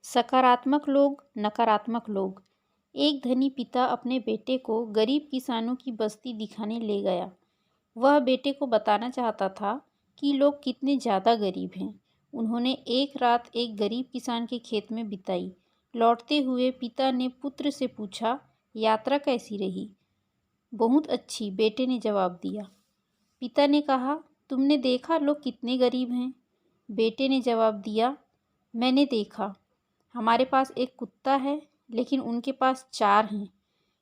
सकारात्मक लोग, नकारात्मक लोग। एक धनी पिता अपने बेटे को गरीब किसानों की बस्ती दिखाने ले गया। वह बेटे को बताना चाहता था कि लोग कितने ज़्यादा गरीब हैं। उन्होंने एक रात एक गरीब किसान के खेत में बिताई। लौटते हुए पिता ने पुत्र से पूछा, यात्रा कैसी रही? बहुत अच्छी, बेटे ने जवाब दिया। पिता ने कहा, तुमने देखा लोग कितने गरीब हैं? बेटे ने जवाब दिया, मैंने देखा। हमारे पास एक कुत्ता है, लेकिन उनके पास 4 हैं।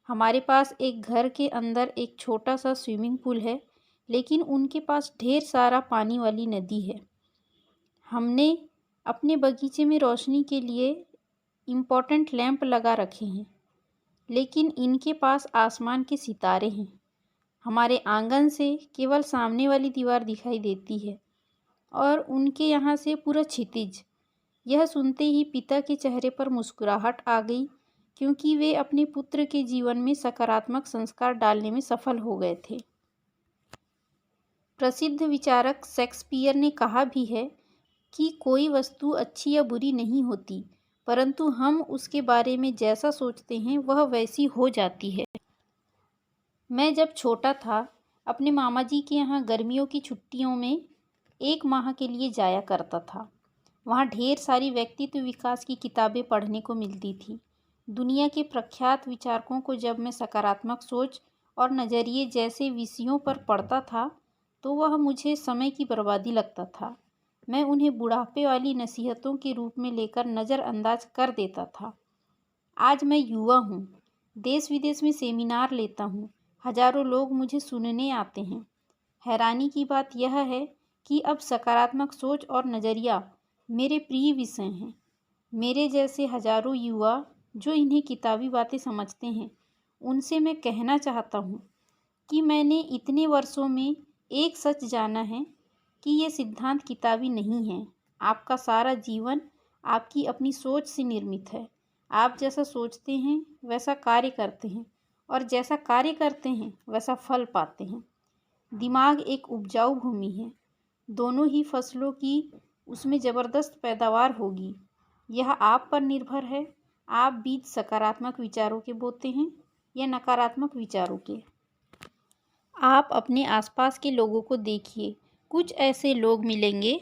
हमारे पास एक घर के अंदर एक छोटा सा स्विमिंग पूल है, लेकिन उनके पास ढेर सारा पानी वाली नदी है। हमने अपने बगीचे में रोशनी के लिए इम्पोर्टेंट लैंप लगा रखे हैं, लेकिन इनके पास आसमान के सितारे हैं। हमारे आंगन से केवल सामने वाली दीवार दिखाई देती है और उनके यहाँ से पूरा क्षितिज। यह सुनते ही पिता के चेहरे पर मुस्कुराहट आ गई, क्योंकि वे अपने पुत्र के जीवन में सकारात्मक संस्कार डालने में सफल हो गए थे। प्रसिद्ध विचारक शेक्सपियर ने कहा भी है कि कोई वस्तु अच्छी या बुरी नहीं होती, परंतु हम उसके बारे में जैसा सोचते हैं वह वैसी हो जाती है। मैं जब छोटा था, अपने मामा जी के यहाँ गर्मियों की छुट्टियों में 1 माह के लिए जाया करता था। वहाँ ढेर सारी व्यक्तित्व विकास की किताबें पढ़ने को मिलती थी। दुनिया के प्रख्यात विचारकों को जब मैं सकारात्मक सोच और नज़रिए जैसे विषयों पर पढ़ता था, तो वह मुझे समय की बर्बादी लगता था। मैं उन्हें बुढ़ापे वाली नसीहतों के रूप में लेकर नज़रअंदाज कर देता था। आज मैं युवा हूँ, देश विदेश में सेमिनार लेता हूँ, हजारों लोग मुझे सुनने आते हैं। हैरानी की बात यह है कि अब सकारात्मक सोच और नज़रिया मेरे प्रिय विषय हैं। मेरे जैसे हजारों युवा जो इन्हें किताबी बातें समझते हैं, उनसे मैं कहना चाहता हूँ कि मैंने इतने वर्षों में एक सच जाना है कि ये सिद्धांत किताबी नहीं है। आपका सारा जीवन आपकी अपनी सोच से निर्मित है। आप जैसा सोचते हैं वैसा कार्य करते हैं, और जैसा कार्य करते हैं वैसा फल पाते हैं। दिमाग एक उपजाऊ भूमि है, दोनों ही फसलों की उसमें ज़बरदस्त पैदावार होगी। यह आप पर निर्भर है, आप बीज सकारात्मक विचारों के बोते हैं या नकारात्मक विचारों के। आप अपने आसपास के लोगों को देखिए। कुछ ऐसे लोग मिलेंगे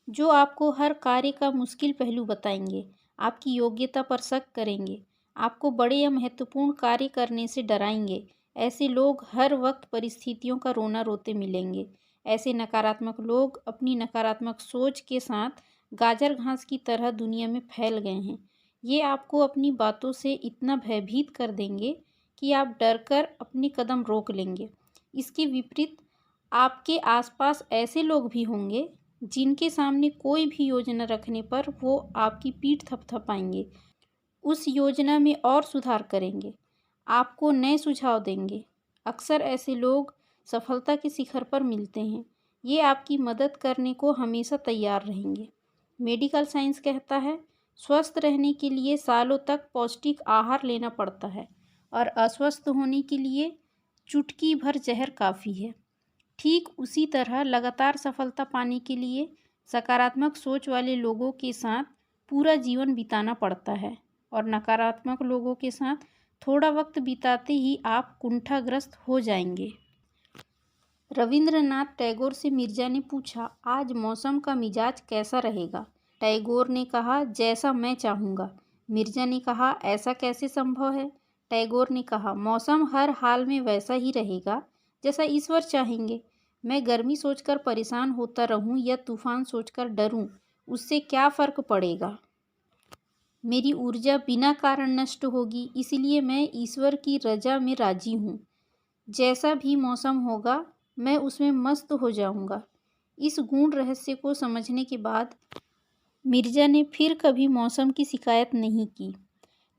जो आपको हर कार्य का मुश्किल पहलू बताएंगे, आपकी योग्यता पर शक करेंगे, आपको बड़े या महत्वपूर्ण कार्य करने से डराएंगे। ऐसे लोग हर वक्त परिस्थितियों का रोना रोते मिलेंगे। ऐसे नकारात्मक लोग अपनी नकारात्मक सोच के साथ गाजर घास की तरह दुनिया में फैल गए हैं। ये आपको अपनी बातों से इतना भयभीत कर देंगे कि आप डरकर अपने कदम रोक लेंगे। इसके विपरीत आपके आसपास ऐसे लोग भी होंगे जिनके सामने कोई भी योजना रखने पर वो आपकी पीठ थपथपाएंगे, उस योजना में और सुधार करेंगे, आपको नए सुझाव देंगे। अक्सर ऐसे लोग सफलता के शिखर पर मिलते हैं। ये आपकी मदद करने को हमेशा तैयार रहेंगे। मेडिकल साइंस कहता है, स्वस्थ रहने के लिए सालों तक पौष्टिक आहार लेना पड़ता है, और अस्वस्थ होने के लिए चुटकी भर जहर काफ़ी है। ठीक उसी तरह लगातार सफलता पाने के लिए सकारात्मक सोच वाले लोगों के साथ पूरा जीवन बिताना पड़ता है, और नकारात्मक लोगों के साथ थोड़ा वक्त बिताते ही आप कुंठाग्रस्त हो जाएंगे। रविंद्रनाथ टैगोर से मिर्जा ने पूछा, आज मौसम का मिजाज कैसा रहेगा? टैगोर ने कहा, जैसा मैं चाहूँगा। मिर्जा ने कहा, ऐसा कैसे संभव है? टैगोर ने कहा, मौसम हर हाल में वैसा ही रहेगा जैसा ईश्वर चाहेंगे। मैं गर्मी सोचकर परेशान होता रहूं या तूफान सोचकर डरूं, उससे क्या फ़र्क पड़ेगा? मेरी ऊर्जा बिना कारण नष्ट होगी, इसलिए मैं ईश्वर की रजा में राजी हूँ। जैसा भी मौसम होगा मैं उसमें मस्त हो जाऊँगा। इस गूढ़ रहस्य को समझने के बाद मिर्जा ने फिर कभी मौसम की शिकायत नहीं की।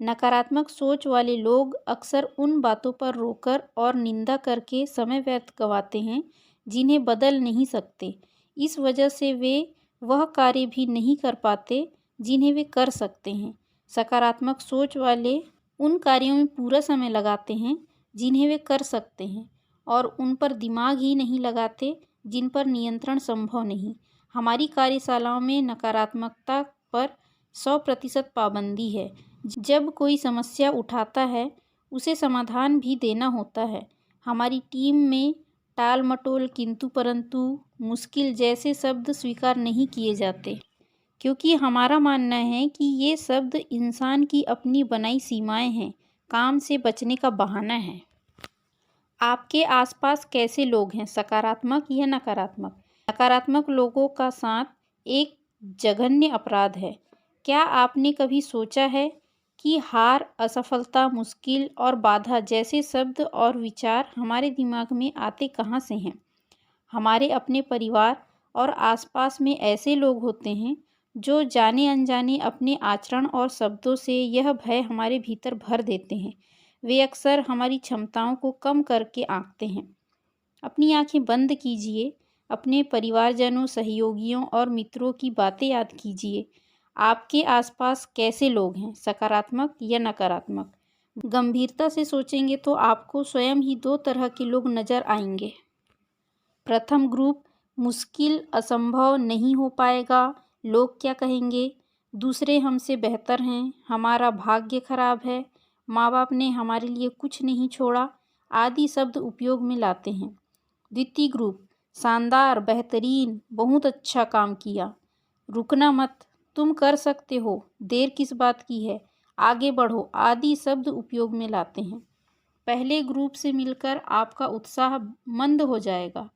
नकारात्मक सोच वाले लोग अक्सर उन बातों पर रोकर और निंदा करके समय व्यर्थ गंवाते हैं जिन्हें बदल नहीं सकते। इस वजह से वे वह कार्य भी नहीं कर पाते जिन्हें वे कर सकते हैं। सकारात्मक सोच वाले उन कार्यों में पूरा समय लगाते हैं जिन्हें वे कर सकते हैं, और उन पर दिमाग ही नहीं लगाते जिन पर नियंत्रण संभव नहीं। हमारी कार्यशालाओं में नकारात्मकता पर 100% पाबंदी है। जब कोई समस्या उठाता है उसे समाधान भी देना होता है। हमारी टीम में टाल मटोल, किंतु परंतु, मुश्किल जैसे शब्द स्वीकार नहीं किए जाते, क्योंकि हमारा मानना है कि ये शब्द इंसान की अपनी बनाई सीमाएं हैं, काम से बचने का बहाना है। आपके आसपास कैसे लोग हैं, सकारात्मक या नकारात्मक? नकारात्मक लोगों का साथ एक जघन्य अपराध है। क्या आपने कभी सोचा है कि हार, असफलता, मुश्किल और बाधा जैसे शब्द और विचार हमारे दिमाग में आते कहाँ से हैं? हमारे अपने परिवार और आसपास में ऐसे लोग होते हैं जो जाने अनजाने अपने आचरण और शब्दों से यह भय हमारे भीतर भर देते हैं। वे अक्सर हमारी क्षमताओं को कम करके आंकते हैं। अपनी आंखें बंद कीजिए, अपने परिवारजनों, सहयोगियों और मित्रों की बातें याद कीजिए। आपके आसपास कैसे लोग हैं, सकारात्मक या नकारात्मक? गंभीरता से सोचेंगे तो आपको स्वयं ही 2 तरह के लोग नजर आएंगे। प्रथम ग्रुप, मुश्किल, असंभव, नहीं हो पाएगा, लोग क्या कहेंगे, दूसरे हमसे बेहतर हैं, हमारा भाग्य खराब है, माँ बाप ने हमारे लिए कुछ नहीं छोड़ा आदि शब्द उपयोग में लाते हैं। द्वितीय ग्रुप, शानदार, बेहतरीन, बहुत अच्छा काम किया, रुकना मत, तुम कर सकते हो, देर किस बात की है, आगे बढ़ो आदि शब्द उपयोग में लाते हैं। पहले ग्रुप से मिलकर आपका उत्साह मंद हो जाएगा।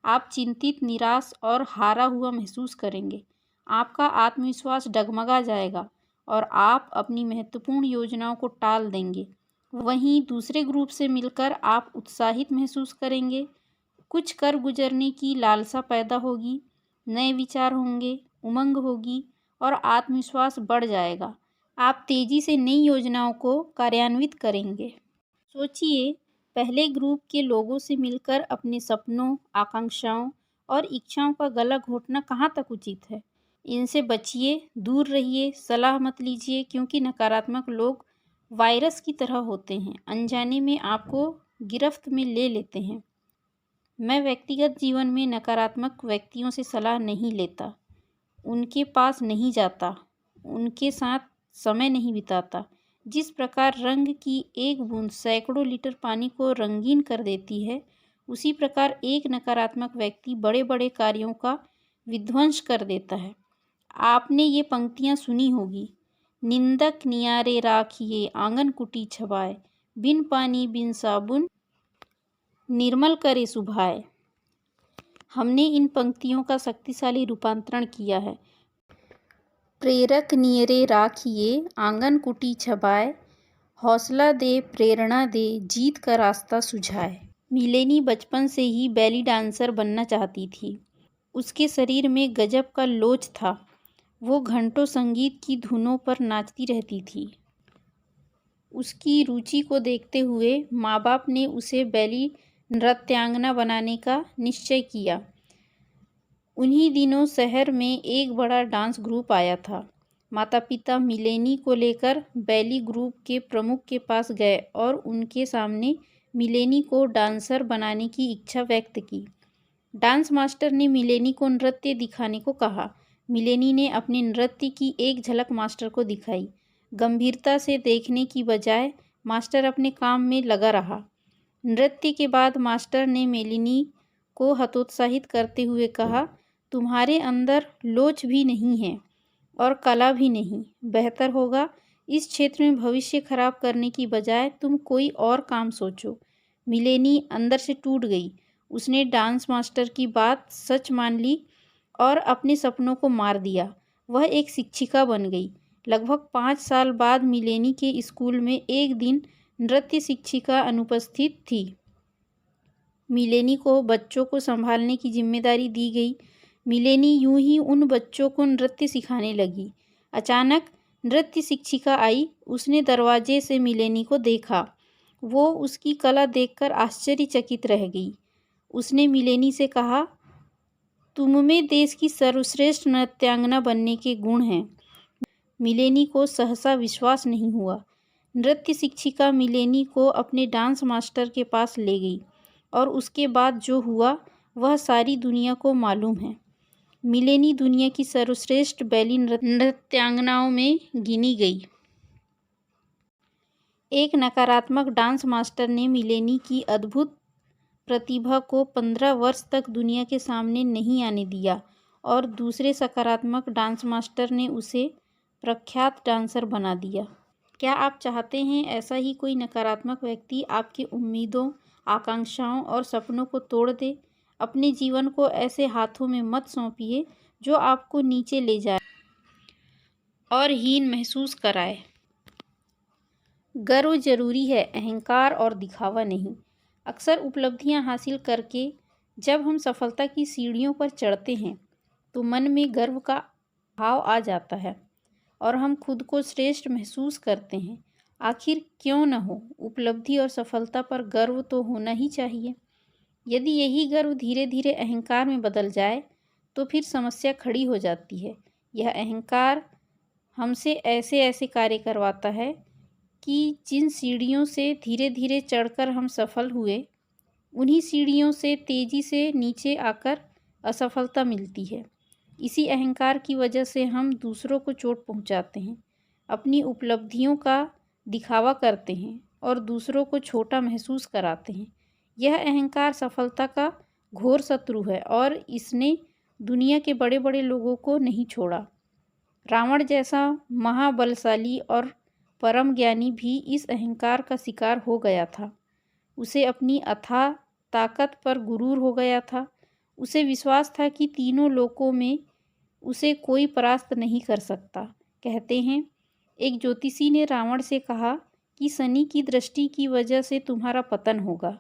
आप चिंतित, निराश और हारा हुआ महसूस करेंगे। आपका आत्मविश्वास डगमगा जाएगा और आप अपनी महत्वपूर्ण योजनाओं को टाल देंगे। वहीं दूसरे ग्रुप से मिलकर आप उत्साहित महसूस करेंगे, कुछ कर गुजरने की लालसा पैदा होगी, नए विचार होंगे, उमंग होगी और आत्मविश्वास बढ़ जाएगा। आप तेजी से नई योजनाओं को कार्यान्वित करेंगे। सोचिए, पहले ग्रुप के लोगों से मिलकर अपने सपनों, आकांक्षाओं और इच्छाओं का गला घोंटना कहाँ तक उचित है? इनसे बचिए, दूर रहिए, सलाह मत लीजिए, क्योंकि नकारात्मक लोग वायरस की तरह होते हैं, अनजाने में आपको गिरफ्त में ले लेते हैं। मैं व्यक्तिगत जीवन में नकारात्मक व्यक्तियों से सलाह नहीं लेता, उनके पास नहीं जाता, उनके साथ समय नहीं बिताता। जिस प्रकार रंग की एक बूंद सैकड़ों लीटर पानी को रंगीन कर देती है, उसी प्रकार एक नकारात्मक व्यक्ति बड़े बड़े कार्यों का विध्वंस कर देता है। आपने ये पंक्तियाँ सुनी होगी, निंदक नियारे राखिए, आंगन कुटी छबाए, बिन पानी बिन साबुन, निर्मल करे सुभाए। हमने इन पंक्तियों का शक्तिशाली रूपांतरण किया है। प्रेरक नियरे राखिए, आंगन कुटी छबाए, हौसला दे, प्रेरणा दे, जीत का रास्ता सुझाए। मिलेनी बचपन से ही बैली डांसर बनना चाहती थी। उसके शरीर में गजब का लोच था। वो घंटों संगीत की धुनों पर नाचती रहती थी। उसकी रुचि को देखते हुए माँ बाप ने उसे बैली नृत्यांगना बनाने का निश्चय किया। उन्हीं दिनों शहर में एक बड़ा डांस ग्रुप आया था। माता पिता मिलेनी को लेकर बैली ग्रुप के प्रमुख के पास गए और उनके सामने मिलेनी को डांसर बनाने की इच्छा व्यक्त की। डांस मास्टर ने मिलेनी को नृत्य दिखाने को कहा। मिलेनी ने अपने नृत्य की एक झलक मास्टर को दिखाई। गंभीरता से देखने की बजाय मास्टर अपने काम में लगा रहा। नृत्य के बाद मास्टर ने मिलेनी को हतोत्साहित करते हुए कहा, तुम्हारे अंदर लोच भी नहीं है और कला भी नहीं। बेहतर होगा इस क्षेत्र में भविष्य खराब करने की बजाय तुम कोई और काम सोचो। मिलेनी अंदर से टूट गई। उसने डांस मास्टर की बात सच मान ली और अपने सपनों को मार दिया। वह एक शिक्षिका बन गई। लगभग 5 साल बाद मिलेनी के स्कूल में एक दिन नृत्य शिक्षिका अनुपस्थित थी। मिलेनी को बच्चों को संभालने की जिम्मेदारी दी गई। मिलेनी यूं ही उन बच्चों को नृत्य सिखाने लगी। अचानक नृत्य शिक्षिका आई। उसने दरवाजे से मिलेनी को देखा। वो उसकी कला देखकर आश्चर्यचकित रह गई। उसने मिलेनी से कहा, तुममें देश की सर्वश्रेष्ठ नृत्यांगना बनने के गुण हैं। मिलेनी को सहसा विश्वास नहीं हुआ। नृत्य शिक्षिका मिलेनी को अपने डांस मास्टर के पास ले गई और उसके बाद जो हुआ वह सारी दुनिया को मालूम है। मिलेनी दुनिया की सर्वश्रेष्ठ बैली नृत्यांगनाओं में गिनी गई। एक नकारात्मक डांस मास्टर ने मिलेनी की अद्भुत प्रतिभा को 15 वर्ष तक दुनिया के सामने नहीं आने दिया और दूसरे सकारात्मक डांस मास्टर ने उसे प्रख्यात डांसर बना दिया। क्या आप चाहते हैं ऐसा ही कोई नकारात्मक व्यक्ति आपकी उम्मीदों, आकांक्षाओं और सपनों को तोड़ दे? अपने जीवन को ऐसे हाथों में मत सौंपिए जो आपको नीचे ले जाए और हीन महसूस कराए। गर्व जरूरी है, अहंकार और दिखावा नहीं। अक्सर उपलब्धियां हासिल करके जब हम सफलता की सीढ़ियों पर चढ़ते हैं तो मन में गर्व का भाव आ जाता है और हम खुद को श्रेष्ठ महसूस करते हैं। आखिर क्यों न हो, उपलब्धि और सफलता पर गर्व तो होना ही चाहिए। यदि यही गर्व धीरे धीरे अहंकार में बदल जाए तो फिर समस्या खड़ी हो जाती है। यह अहंकार हमसे ऐसे ऐसे कार्य करवाता है कि जिन सीढ़ियों से धीरे धीरे चढ़कर हम सफल हुए, उन्हीं सीढ़ियों से तेजी से नीचे आकर असफलता मिलती है। इसी अहंकार की वजह से हम दूसरों को चोट पहुंचाते हैं, अपनी उपलब्धियों का दिखावा करते हैं और दूसरों को छोटा महसूस कराते हैं। यह अहंकार सफलता का घोर शत्रु है और इसने दुनिया के बड़े बड़े लोगों को नहीं छोड़ा। रावण जैसा महाबलशाली और परम ज्ञानी भी इस अहंकार का शिकार हो गया था। उसे अपनी अथाह ताकत पर गुरूर हो गया था। उसे विश्वास था कि तीनों लोकों में उसे कोई परास्त नहीं कर सकता। कहते हैं, एक ज्योतिषी ने रावण से कहा कि शनि की दृष्टि की वजह से तुम्हारा पतन होगा।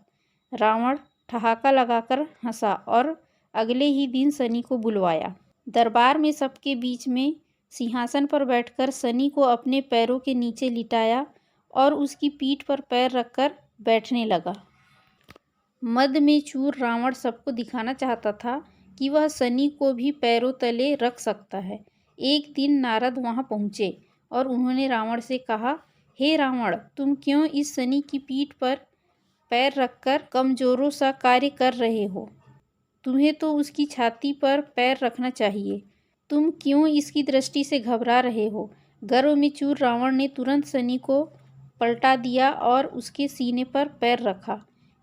रावण ठहाका लगाकर हंसा और अगले ही दिन शनि को बुलवाया। दरबार में सबके बीच में सिंहासन पर बैठकर शनि को अपने पैरों के नीचे लिटाया और उसकी पीठ पर पैर रखकर बैठने लगा। मद में चूर रावण सबको दिखाना चाहता था कि वह शनि को भी पैरों तले रख सकता है। एक दिन नारद वहां पहुंचे और उन्होंने रावण से कहा, हे रावण, तुम क्यों इस शनि की पीठ पर पैर रखकर कमजोरों सा कार्य कर रहे हो? तुम्हें तो उसकी छाती पर पैर रखना चाहिए। तुम क्यों इसकी दृष्टि से घबरा रहे हो? गर्व में चूर रावण ने तुरंत शनि को पलटा दिया और उसके सीने पर पैर रखा।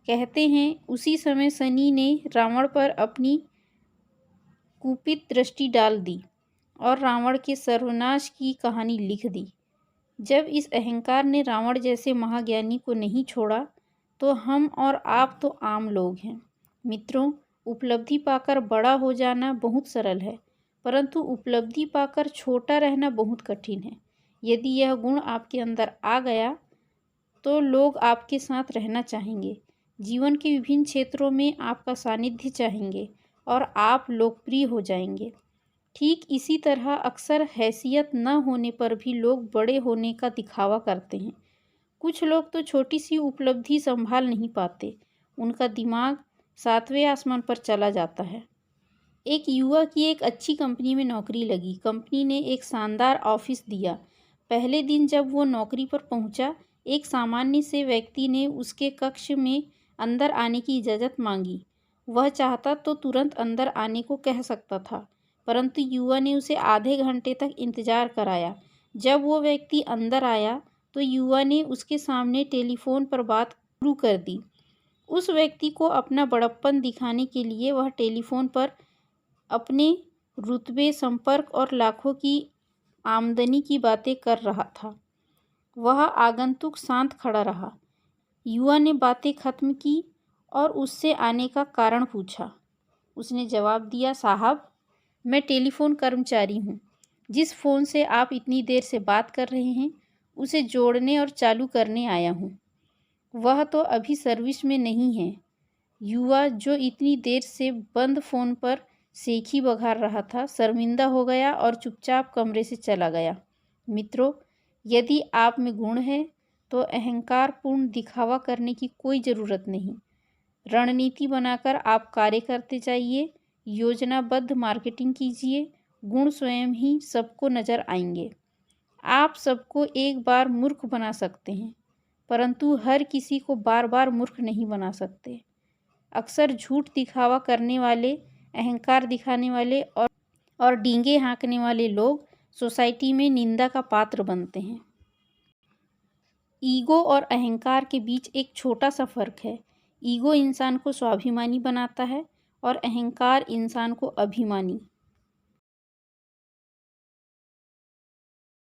कहते हैं, उसी समय शनि ने रावण पर अपनी कुपित दृष्टि डाल दी और रावण के सर्वनाश की कहानी लिख दी। जब इस अहंकार ने रावण जैसे महाज्ञानी को नहीं छोड़ा तो हम और आप तो आम लोग हैं। मित्रों, उपलब्धि पाकर बड़ा हो जाना बहुत सरल है, परंतु उपलब्धि पाकर छोटा रहना बहुत कठिन है। यदि यह गुण आपके अंदर आ गया तो लोग आपके साथ रहना चाहेंगे, जीवन के विभिन्न क्षेत्रों में आपका सानिध्य चाहेंगे और आप लोकप्रिय हो जाएंगे। ठीक इसी तरह अक्सर हैसियत न होने पर भी लोग बड़े होने का दिखावा करते हैं। कुछ लोग तो छोटी सी उपलब्धि संभाल नहीं पाते, उनका दिमाग 7वें आसमान पर चला जाता है। एक युवा की एक अच्छी कंपनी में नौकरी लगी। कंपनी ने एक शानदार ऑफिस दिया। पहले दिन जब वो नौकरी पर पहुंचा, एक सामान्य से व्यक्ति ने उसके कक्ष में अंदर आने की इजाज़त मांगी। वह चाहता तो तुरंत अंदर आने को कह सकता था, परंतु युवा ने उसे आधे घंटे तक इंतजार कराया। जब वो व्यक्ति अंदर आया तो युवा ने उसके सामने टेलीफोन पर बात शुरू कर दी। उस व्यक्ति को अपना बड़प्पन दिखाने के लिए वह टेलीफोन पर अपने रुतबे, संपर्क और लाखों की आमदनी की बातें कर रहा था। वह आगंतुक शांत खड़ा रहा। युवा ने बातें खत्म की और उससे आने का कारण पूछा। उसने जवाब दिया, साहब, मैं टेलीफोन कर्मचारी हूँ। जिस फ़ोन से आप इतनी देर से बात कर रहे हैं उसे जोड़ने और चालू करने आया हूँ। वह तो अभी सर्विस में नहीं है। युवा, जो इतनी देर से बंद फ़ोन पर सेखी बघार रहा था, शर्मिंदा हो गया और चुपचाप कमरे से चला गया। मित्रों, यदि आप में गुण है तो अहंकारपूर्ण दिखावा करने की कोई ज़रूरत नहीं। रणनीति बनाकर आप कार्य करते जाइए, योजनाबद्ध मार्केटिंग कीजिए, गुण स्वयं ही सबको नज़र आएंगे। आप सबको एक बार मूर्ख बना सकते हैं, परंतु हर किसी को बार बार मूर्ख नहीं बना सकते। अक्सर झूठ दिखावा करने वाले, अहंकार दिखाने वाले और और डींगे हाँकने वाले लोग सोसाइटी में निंदा का पात्र बनते हैं। ईगो और अहंकार के बीच एक छोटा सा फर्क है। ईगो इंसान को स्वाभिमानी बनाता है और अहंकार इंसान को अभिमानी।